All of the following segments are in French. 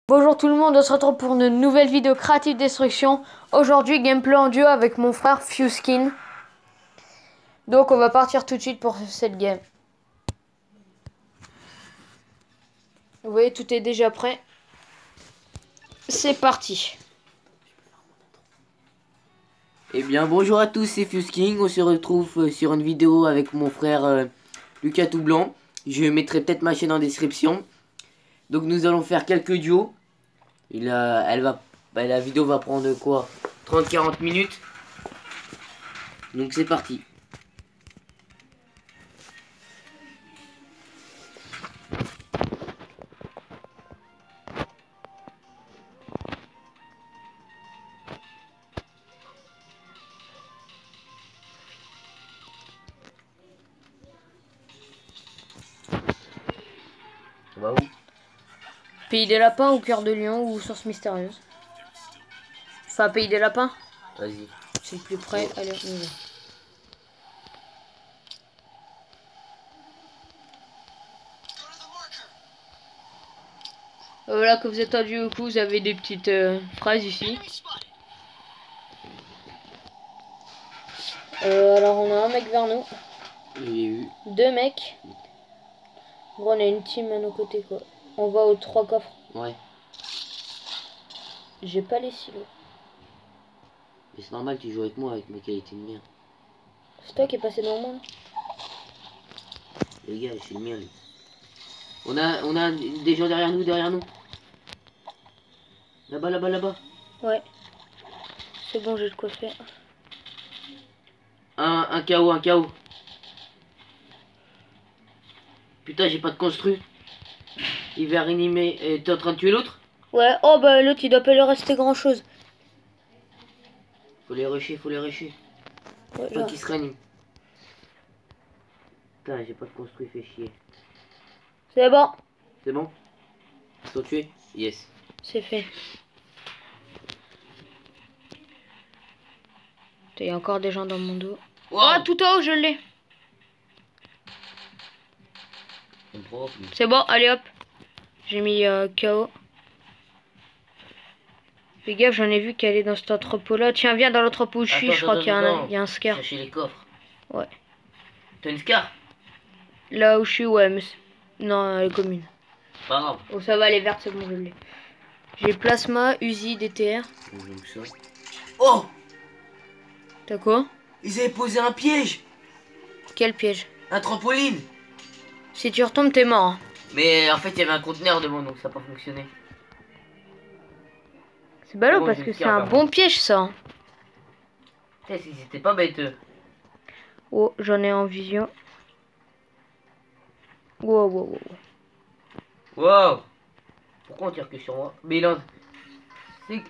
Bonjour tout le monde, on se retrouve pour une nouvelle vidéo Creative Destruction. Aujourd'hui, gameplay en duo avec mon frère Fuskin. Donc on va partir tout de suite pour cette game. Vous voyez, tout est déjà prêt. C'est parti. Eh bien bonjour à tous, c'est Fusking. On se retrouve sur une vidéo avec mon frère Lucas Toublanc. Je mettrai peut-être ma chaîne en description. Donc nous allons faire quelques duos. La vidéo va prendre quoi, 30-40 minutes. Donc c'est parti. On va où? Pays des lapins ou cœur de lion ou source mystérieuse. Enfin, pays des lapins. Vas-y. C'est le plus près. Allez, on y va. Voilà que vous êtes tendu au coup, vous avez des petites phrases ici. Alors on a un mec vers nous. J'ai eu. Deux mecs. Bon, on a une team à nos côtés quoi. On va aux 3 coffres. Ouais. J'ai pas les silos. Mais c'est normal, tu joues avec moi avec ma qualité de merde. C'est toi qui est passé devant moi là. Les gars, je suis le mien. Lui. On a des gens derrière nous, Là-bas, là-bas, là-bas. Ouais. C'est bon, j'ai de quoi faire. Un KO, un KO. Putain, j'ai pas de construit. Il va réanimer. T'es en train de tuer l'autre? Ouais, oh bah l'autre il doit pas lui rester grand chose. Faut les rusher, faut les rusher. Ouais, Pas qu'il se réanime. Putain, j'ai pas de construit, fait chier. c'est bon. C'est bon? Ils sont tués? Yes. C'est fait. Il y a encore des gens dans mon dos. Wow. Oh, tout en haut, je l'ai. C'est bon, allez hop. J'ai mis KO. Fais gaffe, j'en ai vu qu'elle est dans cet entrepôt là. Tiens, viens dans l'entrepôt où je suis, je crois qu'il y a un scar. Chercher les coffres. Ouais. T'as une scar? Là où je suis, ouais, mais non, elle est commune. Pas grave. Oh, ça va, les vertes, c'est bon, je l'ai. J'ai plasma, Uzi, DTR. Donc ça. Oh! T'as quoi? Ils avaient posé un piège! Quel piège? Un trampoline! Si tu retombes, t'es mort. Hein. Mais en fait, il y avait un conteneur devant, donc ça n'a pas fonctionné. C'est ballot Bon, parce que c'est un bon piège, ça. C'était pas bête. Oh, j'en ai en vision. Wow, wow, wow. Wow! Pourquoi on tire que sur moi? Mais il est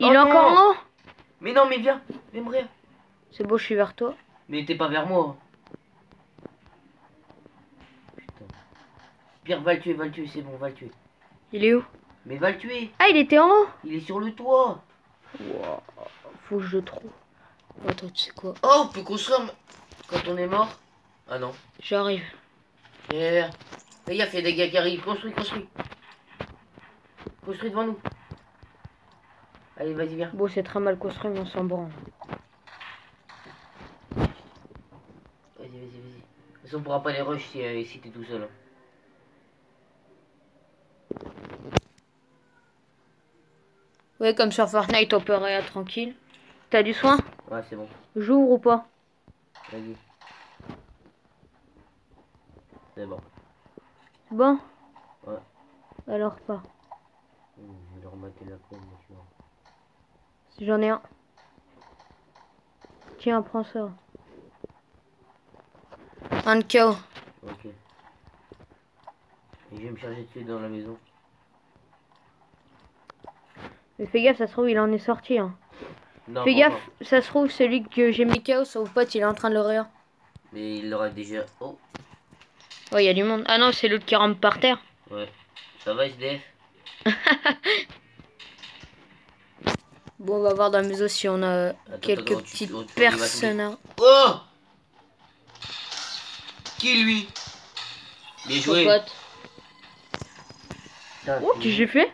Il est encore en haut? Mais non, mais viens! Viens mourir! C'est beau, je suis vers toi. Mais t'es pas vers moi. Putain. Pierre, va le tuer, c'est bon, va le tuer. Il est où? Mais va le tuer! Ah, il était en haut? Il est sur le toit! Wow. Faut que je trouve. Attends, tu sais quoi? Oh, on peut construire quand on est mort? Ah non. J'arrive. Fais gaffe, il y a des gars qui arrivent. Construis. Construis devant nous. Allez, vas-y, viens. Bon, c'est très mal construit, mais on s'en branle. Vas-y. De toute façon, on pourra pas les rush si t'es tout seul. Hein. Ouais, comme sur Fortnite, on peut rien tranquille. T'as du soin? Ouais, c'est bon. J'ouvre ou pas? Vas-y. C'est bon. Bon? Ouais. Alors pas. Je vais leur mater la peine, tu vois. Si j'en ai un. Tiens, prends ça. Un de KO. Ok. Et je vais me charger dessus dans la maison. Mais fais gaffe, ça se trouve, il en est sorti. Hein. Non, Fais gaffe, ça se trouve, celui que j'ai mis KO, son pote, il est en train de le rire. Mais il l'aura déjà... Oh. Ouais, il y a du monde. Ah non, c'est l'autre qui rampe par terre. Ouais. Ça va, SDF? Bon, on va voir dans la maison si on a quelques petites personnes. Oh! Qui lui? Bien joué. Oh, qu'est-ce que j'ai fait?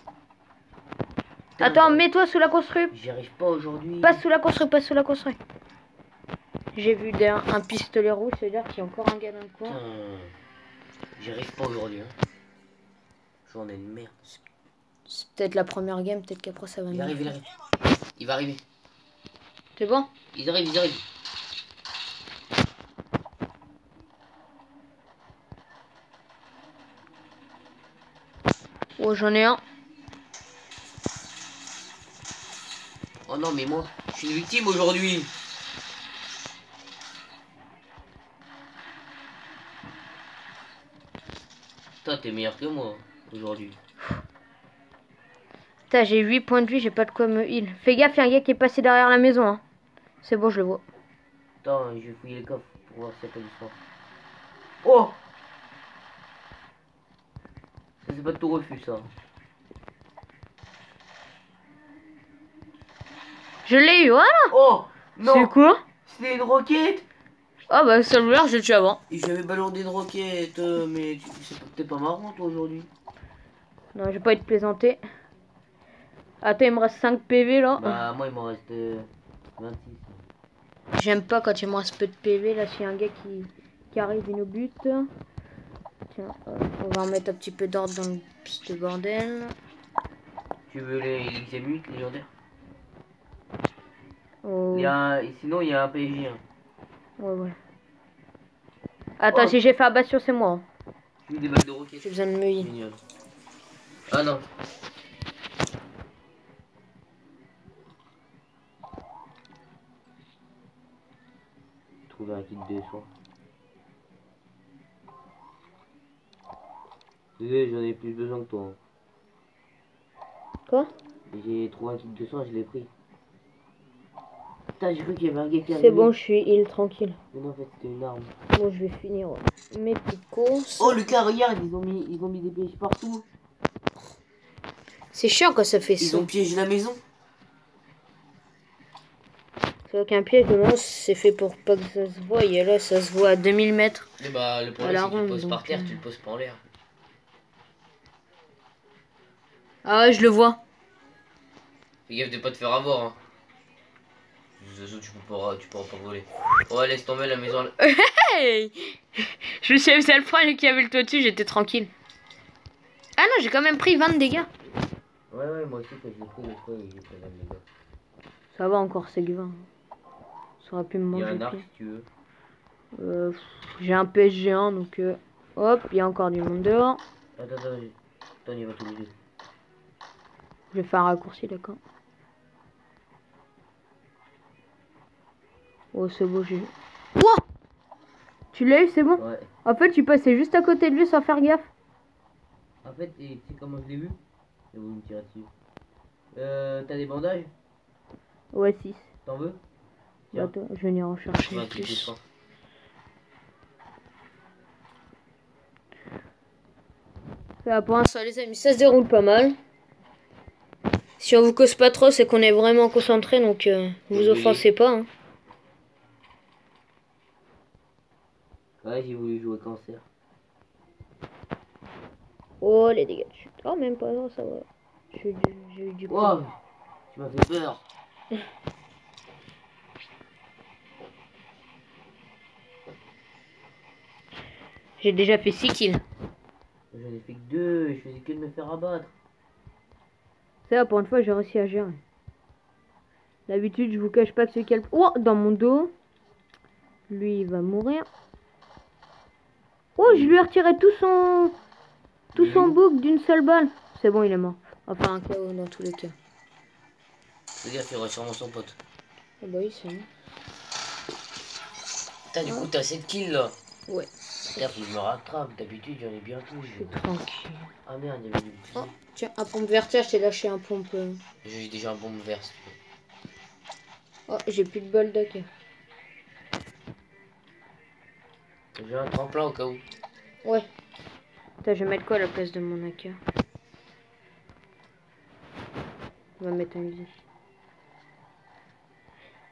Attends, mets-toi sous la construction. J'y arrive pas aujourd'hui. Passe sous la construction, passe sous la construction. J'ai vu un pistolet rouge, c'est-à-dire qu'il y a encore un gars dans le coin. J'y arrive pas aujourd'hui. Hein. J'en ai une merde. C'est peut-être la première game, peut-être qu'après ça va mieux. Il arrive, il arrive. Il va arriver. C'est bon? Ils arrivent, ils arrivent. Oh, j'en ai un. Oh non, mais moi, je suis une victime aujourd'hui. Toi, t'es meilleur que moi aujourd'hui. Putain, j'ai 8 points de vie, j'ai pas de quoi me heal. Fais gaffe, il y a un gars qui est passé derrière la maison. Hein. C'est bon, je le vois. Attends, je vais fouiller le coffre pour voir s'il y a pas d'histoire. Oh! Ça, c'est pas de tout refus, ça. Je l'ai eu, voilà! Oh! Non! C'est quoi? C'était une roquette! Ah bah, celui-là, je l'ai tué avant. Et j'avais balancé une roquette, mais c'est peut-être pas marrant, toi, aujourd'hui. Non, je vais pas être plaisanté. Attends, il me reste 5 PV là. Bah, moi, il m'en reste 26. J'aime pas quand il me reste peu de PV. Là, s'il y a un gars qui arrive, il nous bute. Tiens, on va remettre un petit peu d'ordre dans ce bordel. Tu veux les XM8 légendaires? Oh. Sinon, il y a un PSG. Hein. Ouais. Attends, Oh. si j'ai fait abattre, c'est moi. J'ai eu des balles de roquette. J'ai besoin de me heal. Génial. Ah non. J'ai trouvé un kit de soins. Désolé, j'en ai plus besoin que toi. Quoi? J'ai trouvé un kit de soins, je l'ai pris. Putain, j'ai cru qu'il y avait un gars qui C'est arrivait. bon, je suis heal tranquille. Mais non, en fait, c'était une arme. Bon, je vais finir mes petites courses. Oh, Lucas, regarde, ils ont mis des pièges partout. C'est chiant quand ça fait Ils ça. ont piégé la maison. C'est qu'un piège, non, c'est fait pour pas que ça se voie. Et là, ça se voit à 2000 mètres. Et bah, le problème, c'est que tu le poses par terre, tu le poses pas en l'air. Ah ouais, je le vois. Fais gaffe de pas te faire avoir. Hein. De toute façon, tu pourras pas voler. Ouais, laisse tomber la maison. Hey, je me suis amusé à le prendre et qu'il y avait le toit dessus, j'étais tranquille. Ah non, j'ai quand même pris 20 dégâts. Ouais, moi aussi, quand je l'ai pris le fois, j'ai pris 20 dégâts. Ça va encore, c'est que 20. Ça aurait pu me Il y manger. a un arc si tu veux. J'ai un PSG1, donc hop, il y a encore du monde dehors. Attends, on y va tous les deux. Je vais faire un raccourci, d'accord. Oh, c'est beau, j'ai... Wow, tu l'as eu, c'est bon? Ouais. En fait, tu passais juste à côté de lui sans faire gaffe. En fait, tu sais comment je l'ai vu? Et vous me tirez dessus. T'as des bandages? Ouais, 6. T'en veux? Attends, je vais venir en chercher Ouais, plus. Là, pour l'instant, les amis, ça se déroule pas mal. Si on vous cause pas trop, c'est qu'on est vraiment concentré, donc vous offensez pas. Hein. Ouais, j'ai voulu jouer cancer. Oh, les dégâts de chute. Oh, même pas, non, ça va. J'ai eu du coup. Oh, tu m'as fait peur. J'ai déjà fait 6 kills. J'en ai fait que 2, je faisais que de me faire abattre. Ça va, pour une fois, j'ai réussi à gérer. D'habitude, je vous cache pas que c'est quel... Oh, dans mon dos. Lui, il va mourir. Oh, je lui ai retiré tout son bouc d'une seule balle. C'est bon, il est mort. Enfin, un KO dans tous les cas. Fais gaffe, il y aura sûrement son pote. Ah bah oui, c'est bon. Putain, du coup, t'as 7 kills là. Ouais. Putain, faut que je me rattrape. D'habitude, j'en ai bien plus. Je suis tranquille. Ah merde, il y avait du petit. Oh, tiens, un pompe vert, tiens, je t'ai lâché un pompe. J'ai déjà un bombe vert si tu veux. Oh, j'ai plus de bol d'accueil. J'ai un tremplin au cas où. Ouais. Attends, je vais mettre quoi à la place de mon AK? On va mettre un Uzi.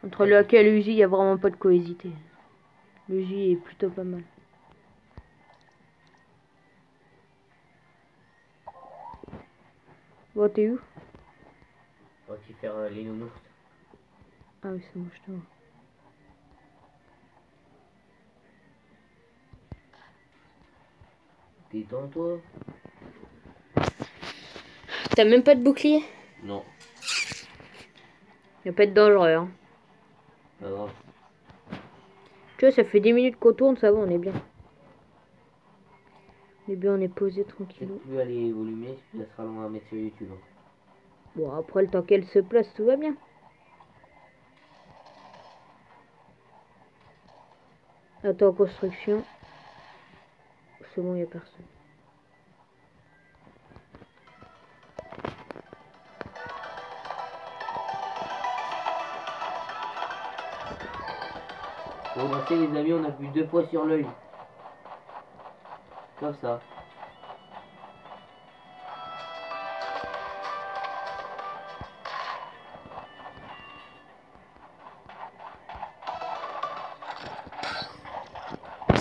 Entre le AK et le Uzi, il n'y a vraiment pas de quoi hésiter. Le Uzi est plutôt pas mal. Bon, t'es où? faire les nounours. Ah oui, c'est bon, je te vois. Détends-toi. T'as même pas de bouclier? Non. Il va pas être dangereux, hein. Pas grave. Tu vois, ça fait 10 minutes qu'on tourne, ça va, on est bien. On est bien, on est posé tranquillou. Plus elle est volumée, ça sera long à mettre sur YouTube. Bon, après, le temps qu'elle se place, tout va bien. Attends, construction. C'est bon, y a personne. Bon, bah, les amis, on a vu 2 fois sur l'œil. Comme ça.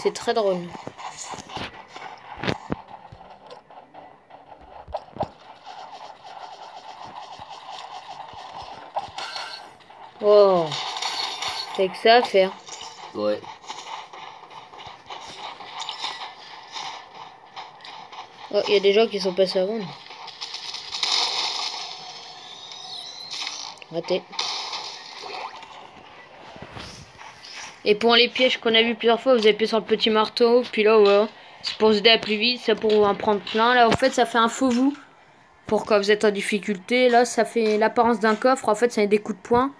C'est très drôle. Oh, t'as que ça à faire. Ouais. Oh, il y a des gens qui sont passés avant. Raté. Et pour les pièges qu'on a vu plusieurs fois, vous appuyez sur le petit marteau, puis là, ouais, c'est pour se aider à plus vite, ça pour en prendre plein. Là, en fait, ça fait un faux vous. Pour quand vous êtes en difficulté, là, ça fait l'apparence d'un coffre. En fait, ça a des coups de poing.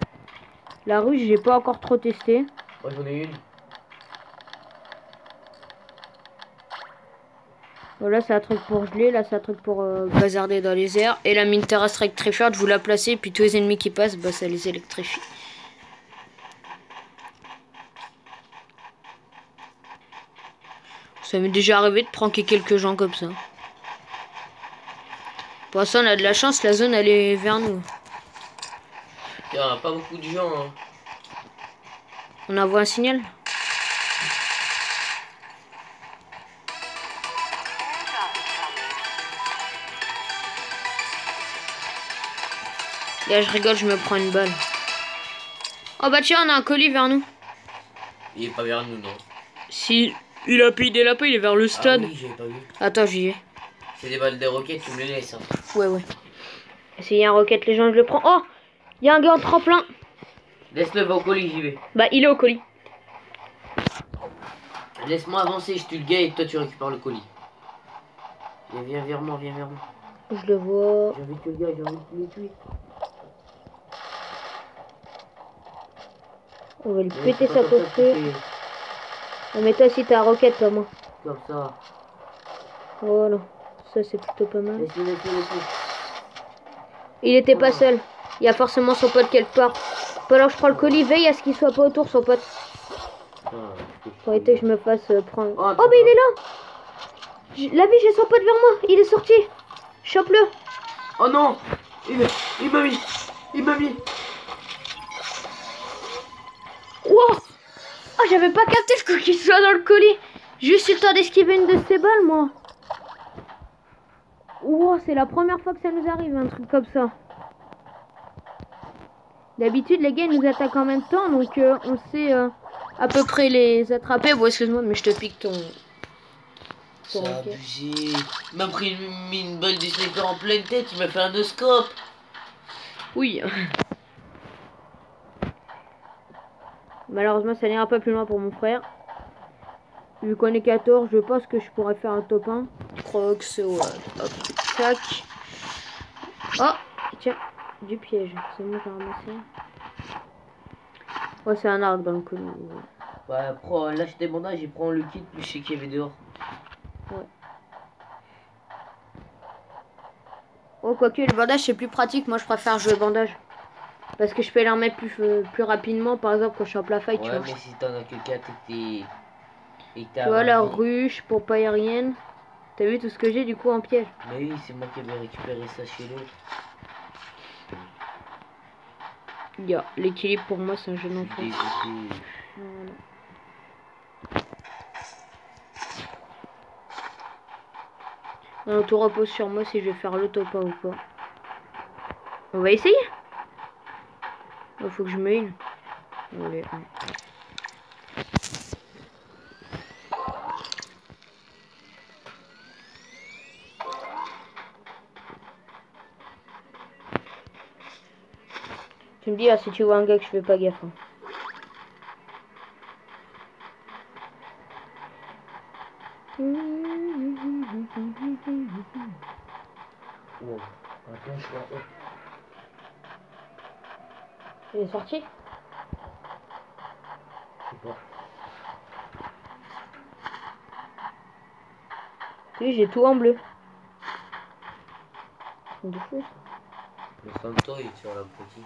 La ruche, j'ai pas encore trop testé. Moi, j'en ai une. Voilà, c'est un truc pour geler, là, c'est un truc pour bazarder dans les airs. Et la mine terrestre électrifiante, vous la placez, puis tous les ennemis qui passent, bah, ça les électrifie. Ça m'est déjà arrivé de pranker quelques gens comme ça. Pour ça, on a de la chance, la zone, elle est vers nous. Il n'y a pas beaucoup de gens. Hein. On envoie un signal? Là, je rigole, je me prends une balle. Oh bah tiens, on a un colis vers nous. Il est pas vers nous, non. Si il a payé des lapins, il est vers le stade. Ah oui, j'ai pas vu. Attends, j'y vais. C'est des balles de roquettes, tu me les laisses. Hein. Ouais, ouais. S'il y a un roquette, les gens, je le prends. Oh, il y a un gars en tremplin. Laisse-le va au colis, j'y vais. Bah, il est au colis. Laisse-moi avancer, je tue le gars et toi tu récupères le colis. Viens vers moi, viens vers moi. Je le vois. J'ai envie de tuer le gars, j'ai envie de le tuer. On va lui péter sa coffre. Oh, mais toi aussi, t'as un roquette, toi, moi. Comme ça. Voilà. Ça, c'est plutôt pas mal. Laisse-le. Il était pas seul. Il y a forcément son pote quelque part. Alors, je prends le colis, veille à ce qu'il soit pas autour, son pote. Pour éviter que je me fasse prendre. Oh, mais il est là! La vie, j'ai son pote vers moi. Il est sorti. Chope-le. Oh non! Il m'a mis! Il m'a mis! Wow! Oh, j'avais pas capté le coup qu'il soit dans le colis. Juste eu le temps d'esquiver une de ces balles, moi. Wow, c'est la première fois que ça nous arrive, un truc comme ça. D'habitude, les gars, ils nous attaquent en même temps, donc on sait à peu près les attraper. Bon, excuse-moi, mais je te pique ton... C'est abusé. Il m'a pris une balle du sniper en pleine tête, il m'a fait un no-scope. Oui. Malheureusement, ça n'ira pas plus loin pour mon frère. Vu qu'on est 14, je pense que je pourrais faire un top 1. Crocs, ouais. Hop, tac. Oh, tiens, du piège. C'est bon, j'ai ramassé. Oh, c'est un arc dans le colis. Ouais, lâche tes bandages et prends le kit plus chez qu'il y avait dehors. Ouais. Oh, quoique, le bandage, c'est plus pratique. Moi, je préfère jouer bandage. Parce que je peux les remettre plus rapidement, par exemple, quand je suis en plein fight, tu vois. Ouais, mais si t'en as que 4 et tu vois, la ruche, pompe aérienne. T'as vu tout ce que j'ai, du coup, en piège? Mais oui, c'est moi qui avais récupéré ça chez l'autre. L'équilibre, pour moi, c'est un jeu d'enfant. Voilà. Alors, tout repose sur moi si je vais faire le top 1 ou pas. On va essayer. Il faut que je me heal. Allez. Tu me dis si tu vois un gars que je fais pas gaffe. Hein. Wow. Attends, je vois. Il est sorti? Je sais pas. Oui, j'ai tout en bleu. De fou. Le Santo il est sur la petite.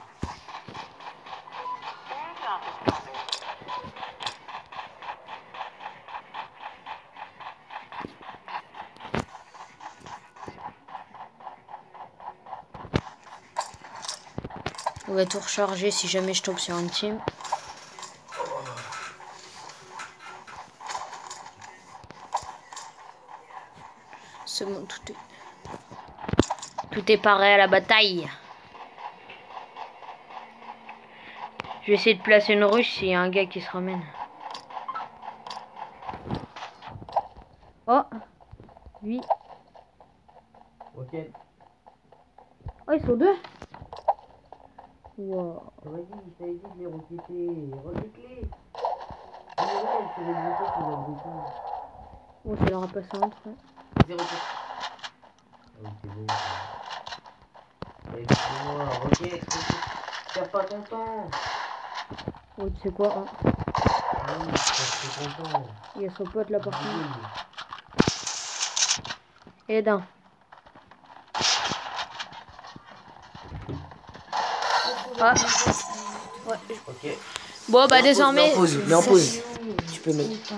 On va tout recharger si jamais je tombe sur un team. C'est bon, tout est pareil à la bataille. Je vais essayer de placer une ruche s'il y a un gars qui se ramène. Oh, lui. Ok. Oh, ils sont deux. Wow. Vas-y, je t'avais dit de les roqueter. Roquette-les. Elle fait les roquettes pour la bouton. Bon, ça leur a passé entre eux. Vas-y, roquette. Ah oui, c'est bon. Allez, moi, roquette. Perds pas ton temps. Oh, tu sais quoi, hein. Ah oui, perds ton temps. Il y a son pote là par contre. Et d'un. Ah. Ouais. Ok. Bon, bah désormais. Mais en pause. Tu peux mettre.